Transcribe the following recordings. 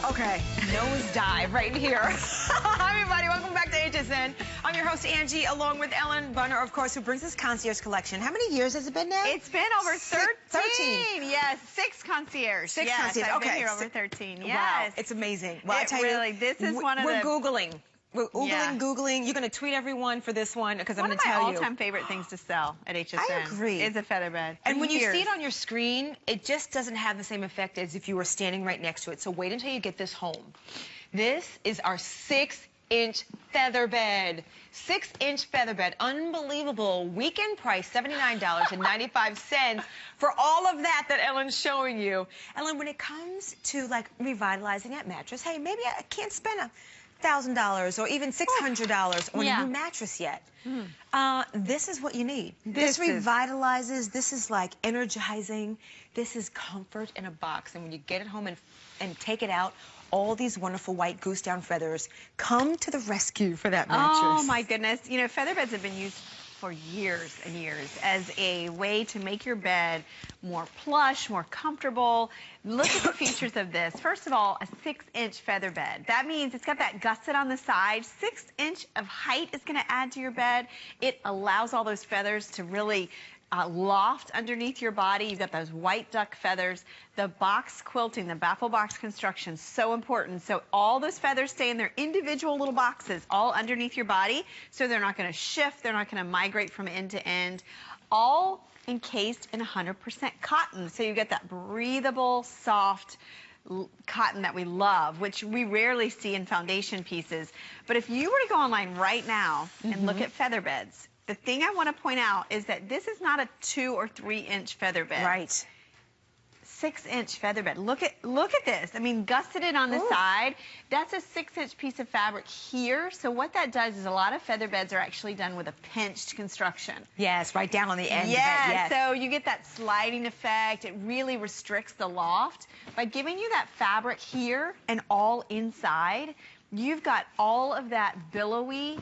Okay, nosedive right here. Hi, everybody. Welcome back to HSN. I'm your host, Angie, along with Ellen Bunner, of course, who brings us Concierge collection. How many years has it been now? It's been over 13. Yes, 6 Concierge. Six yes, Concierge. I've okay. been here over 13. Yes. Wow, it's amazing. Well, I tell you, this is one of we're Googling. We're Googling. You're going to tweet everyone for this one because I'm going to tell you. One of my all-time favorite things to sell at HSN. I agree. Is a featherbed. And when you see it on your screen, it just doesn't have the same effect as if you were standing right next to it. So wait until you get this home. This is our 6-inch featherbed. 6-inch featherbed. Unbelievable. Weekend price, $79.95 for all of that Ellen's showing you. Ellen, when it comes to like revitalizing that mattress, hey, maybe I can't spend $1,000 or even $600 on a new mattress yet. This is what you need. This revitalizes. This is like energizing. This is comfort in a box. And when you get it home and take it out, all these wonderful white goose down feathers come to the rescue for that mattress. Oh my goodness. You know, featherbeds have been used for years and years as a way to make your bed more plush, more comfortable. Look at the features of this. First of all, a 6-inch featherbed. That means it's got that gusset on the side. 6 inch of height is going to add to your bed. It allows all those feathers to really loft underneath your body. You've got those white duck feathers. The box quilting, the baffle box construction, so important. So all those feathers stay in their individual little boxes all underneath your body, so they're not going to shift, they're not going to migrate from end to end. All encased in 100% cotton. So you get that breathable, soft cotton that we love, which we rarely see in foundation pieces. But if you were to go online right now and look at featherbeds, the thing I want to point out is that this is not a 2 or 3 inch featherbed. Right. 6-inch featherbed. Look at this. I mean, gusseted on the side. That's a 6-inch piece of fabric here. So what that does is a lot of featherbeds are actually done with a pinched construction. Yes, right down on the end. Yes, so you get that sliding effect. It really restricts the loft. By giving you that fabric here and all inside, you've got all of that billowy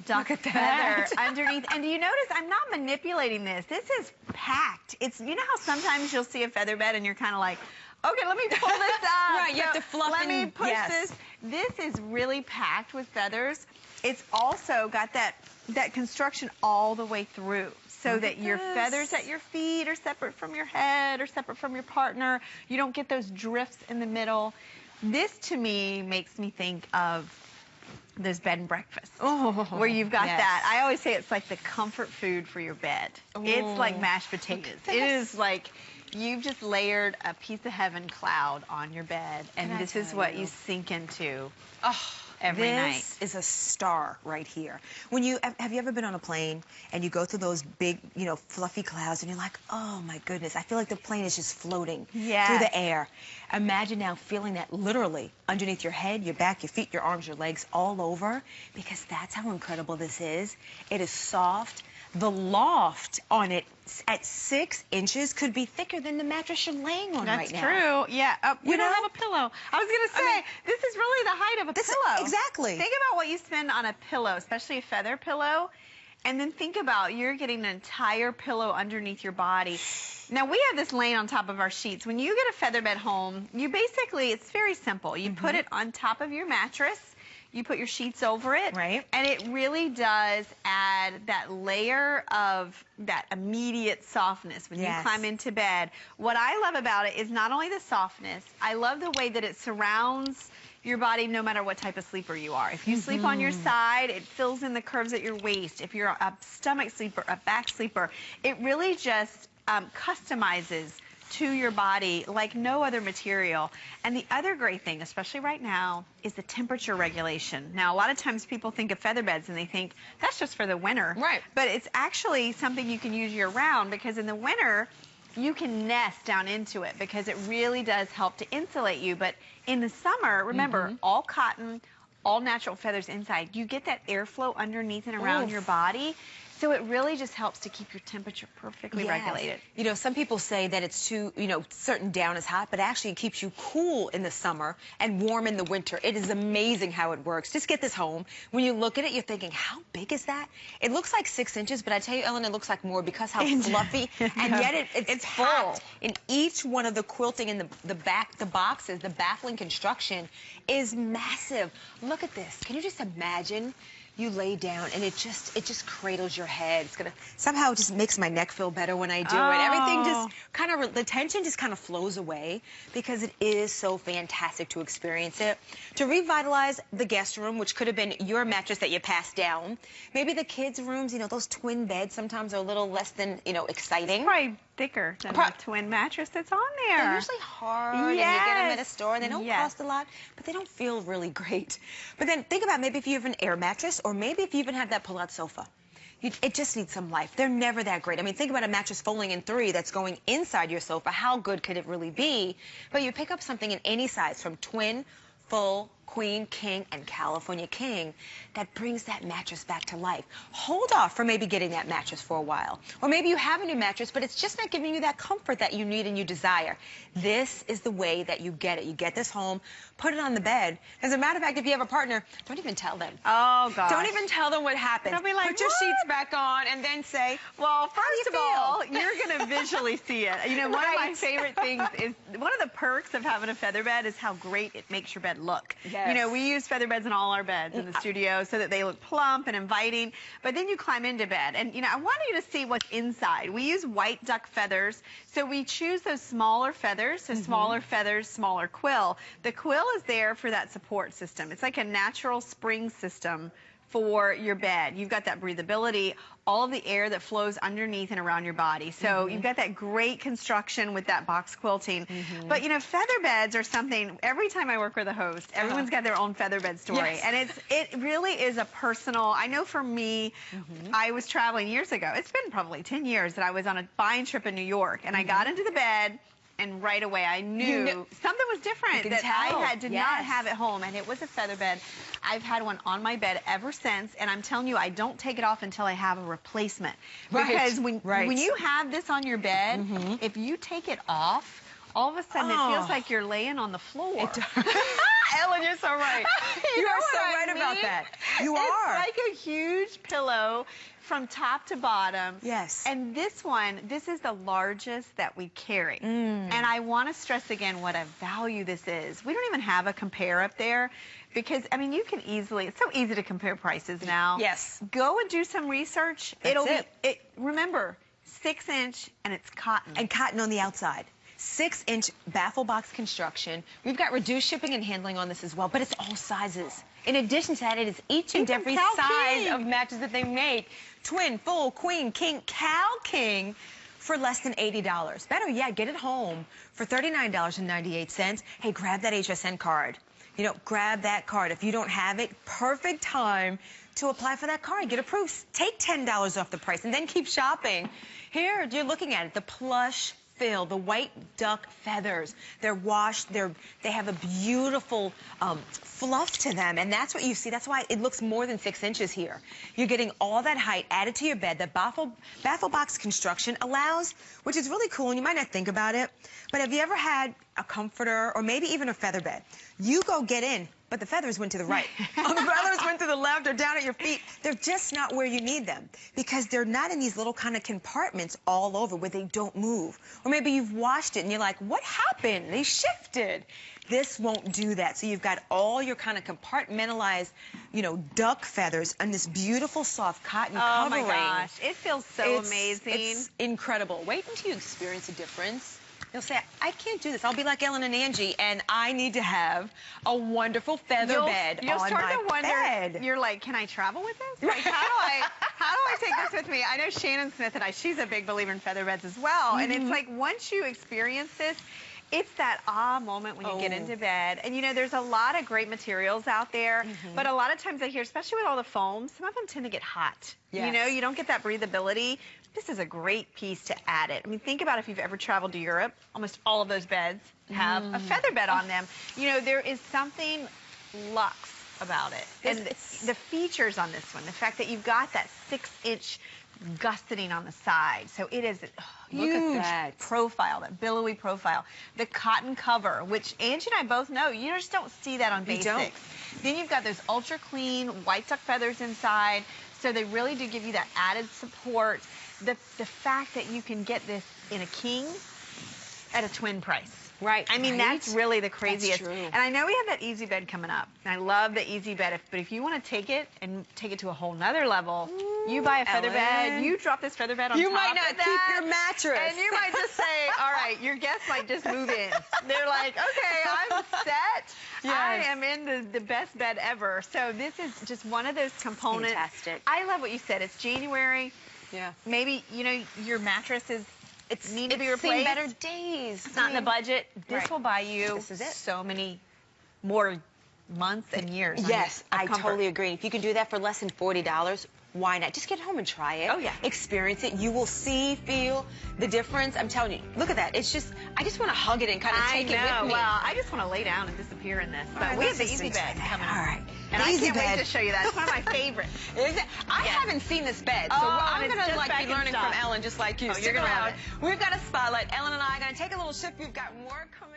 duck feather underneath. And do you notice I'm not manipulating this? This is packed. It's, you know how sometimes you'll see a featherbed and you're kind of like, okay, let me pull this up. Right, you have to fluff Let me push this. This is really packed with feathers. It's also got that construction all the way through, so that your feathers at your feet are separate from your head or separate from your partner. You don't get those drifts in the middle. This, to me, makes me think of those bed and breakfasts, where you've got that. I always say it's like the comfort food for your bed. It's like mashed potatoes. It is like you've just layered a piece of heaven cloud on your bed, and this is what you sink into every night. This is a star right here. When have you ever been on a plane and you go through those big, fluffy clouds and you're like, oh my goodness, I feel like the plane is just floating through the air. Imagine now feeling that literally underneath your head, your back, your feet, your arms, your legs, all over, because that's how incredible this is. It is soft. The loft on it at 6 inches could be thicker than the mattress you're laying on right now. That's true. Yeah. We don't have a pillow. I was going to say, this is really the height of a pillow. Exactly. Think about what you spend on a pillow, especially a feather pillow, and then think about you're getting an entire pillow underneath your body. Now, we have this laying on top of our sheets. When you get a featherbed home, you basically, it's very simple. You put it on top of your mattress. You put your sheets over it, and it really does add that layer of that immediate softness when you climb into bed. What I love about it is not only the softness, I love the way that it surrounds your body no matter what type of sleeper you are. If you sleep on your side, it fills in the curves at your waist. If you're a stomach sleeper, a back sleeper, it really just customizes to your body like no other material. And the other great thing, especially right now, is the temperature regulation. Now, a lot of times people think of featherbeds and they think that's just for the winter. Right. But it's actually something you can use year-round, because in the winter, you can nest down into it because it really does help to insulate you. But in the summer, remember, all cotton, all natural feathers inside. You get that airflow underneath and around your body. So it really just helps to keep your temperature perfectly regulated. You know, some people say that it's too, certain down is hot, but actually it keeps you cool in the summer and warm in the winter. It is amazing how it works. Just get this home. When you look at it, you're thinking, how big is that? It looks like 6 inches, but I tell you, Ellen, it looks like more because how fluffy, and yet it's full. In each one of the quilting in the boxes, the baffling construction is massive. Look at this. Can you just imagine? You lay down and it just cradles your head. It's gonna somehow just makes my neck feel better when I do it. Everything just kind of, the tension just kind of flows away because it is so fantastic to experience it. To revitalize the guest room, which could have been your mattress that you passed down. Maybe the kids' rooms, those twin beds sometimes are a little less than, exciting. Probably thicker than the twin mattress that's on there. They're usually hard, and you get them at a store, and they don't cost a lot, but they don't feel really great. But then think about maybe if you have an air mattress, or maybe if you even have that pull-out sofa. It just needs some life. They're never that great. I mean, think about a mattress folding in 3 that's going inside your sofa. How good could it really be? But you pick up something in any size, from twin, full, queen, king, and California king, that brings that mattress back to life. Hold off for maybe getting that mattress for a while. Or maybe you have a new mattress, but it's just not giving you that comfort that you need and you desire. This is the way that you get it. You get this home, put it on the bed. As a matter of fact, if you have a partner, don't even tell them. Oh, gosh. Don't even tell them what happened. They'll be like, put your sheets back on and then say, well, first of all, you're going to visually see it. One of my favorite things is, one of the perks of having a feather bed is how great it makes your bed look. Yes. We use feather beds in all our beds in the studio so that they look plump and inviting, but then you climb into bed. And, I want you to see what's inside. We use white duck feathers, so we choose those smaller feathers, so smaller feathers, smaller quill. The quill is there for that support system. It's like a natural spring system for your bed. You've got that breathability, all of the air that flows underneath and around your body. So you've got that great construction with that box quilting. But feather beds are something, every time I work with a host, everyone's got their own feather bed story. And it really is a personal, I know for me, I was traveling years ago. It's been probably 10 years that I was on a buying trip in New York, and I got into the bed, and right away I knew something was different that I did not have at home, and it was a feather bed. I've had one on my bed ever since, and I'm telling you, I don't take it off until I have a replacement. Because when you have this on your bed, if you take it off, all of a sudden it feels like you're laying on the floor. Ellen, you're so right. You are so right about that. You are. It's like a huge pillow from top to bottom. Yes. And this one, this is the largest that we carry. And I want to stress again what a value this is. We don't even have a compare up there because, I mean, you can easily, it's so easy to compare prices now. Yes. Go and do some research. Remember, 6 inch and it's cotton. And cotton on the outside. 6-inch baffle box construction. We've got reduced shipping and handling on this as well, but it's all sizes. In addition to that, it is each and every size of mattress that they make. Twin, full, queen, king, Cal King for less than $80. Better yet, get it home for $39.98. Hey, grab that HSN card. Grab that card. If you don't have it, perfect time to apply for that card. Get approved. Take $10 off the price and then keep shopping. Here, you're looking at it, the plush fill, the white duck feathers. They're washed. They have a beautiful fluff to them, and that's what you see. That's why it looks more than 6 inches here. You're getting all that height added to your bed. The baffle box construction allows, which is really cool, and you might not think about it, but have you ever had a comforter or maybe even a feather bed? You go get in, but the feathers went to the right. Or the feathers went to the left or down at your feet. They're just not where you need them because they're not in these little kind of compartments all over where they don't move. Or maybe you've washed it and you're like, what happened? They shifted. This won't do that. So you've got all your kind of compartmentalized, duck feathers and this beautiful soft cotton covering. Oh my gosh, it feels so amazing. It's incredible. Wait until you experience a difference. You'll say, I can't do this. I'll be like Ellen and Angie, and I need to have a wonderful feather bed on my bed. You'll start to wonder, you're like, can I travel with this? Like, how do I take this with me? I know Shannon Smith and she's a big believer in feather beds as well. And it's like, once you experience this, it's that moment when you get into bed. And, there's a lot of great materials out there. But a lot of times I hear, especially with all the foams, some of them tend to get hot. Yes. You don't get that breathability. This is a great piece to add it. I mean, think about if you've ever traveled to Europe. Almost all of those beds have a feather bed on them. There is something luxe about it. And the features on this one, the fact that you've got that 6-inch gusseting on the side. So it is a Look at huge that. profile, that billowy profile. The cotton cover, which Angie and I both know, you just don't see that on You basics. don't. Then you've got those ultra clean white duck feathers inside. So they really do give you that added support. The fact that you can get this in a king at a twin price. Right. I mean, right? that's really the craziest. That's true. And I know we have that easy bed coming up. And I love the easy bed. But if you want to take it and take it to a whole nother level, you buy a feather bed, Ellen. you drop this feather bed on You top might of not that, keep your mattress. and you might just say, all right, your guests might just move in. They're like, okay, I'm set. Yes. I am in the best bed ever. So this is just one of those components. Fantastic. I love what you said. It's January. Yeah. Maybe, you know, your mattress is need to be It's seen replaced. better days. It's not in the budget. This Right. will buy you This is it. so many more months and years. Yes, of I comfort. totally agree. If you can do that for less than $40, why not? Just get home and try it. Oh, yeah. Experience it. You will see, feel the difference. I'm telling you, look at that. It's just, I just want to hug it and kind of take it with me. Well, I just want to lay down and disappear in this. But All right, we have let's the just easy bed enjoy that. coming All up. right. And The I easy can't wait bed. to show you that. It's one of my favorites. Is it? I Yes. haven't seen this bed, so Oh, I'm and it's going to just like back be in learning stock. from Ellen just like you. Oh, you're Stick gonna love around. it. We've got a spotlight. Ellen and I are going to take a little shift. We've got more coming.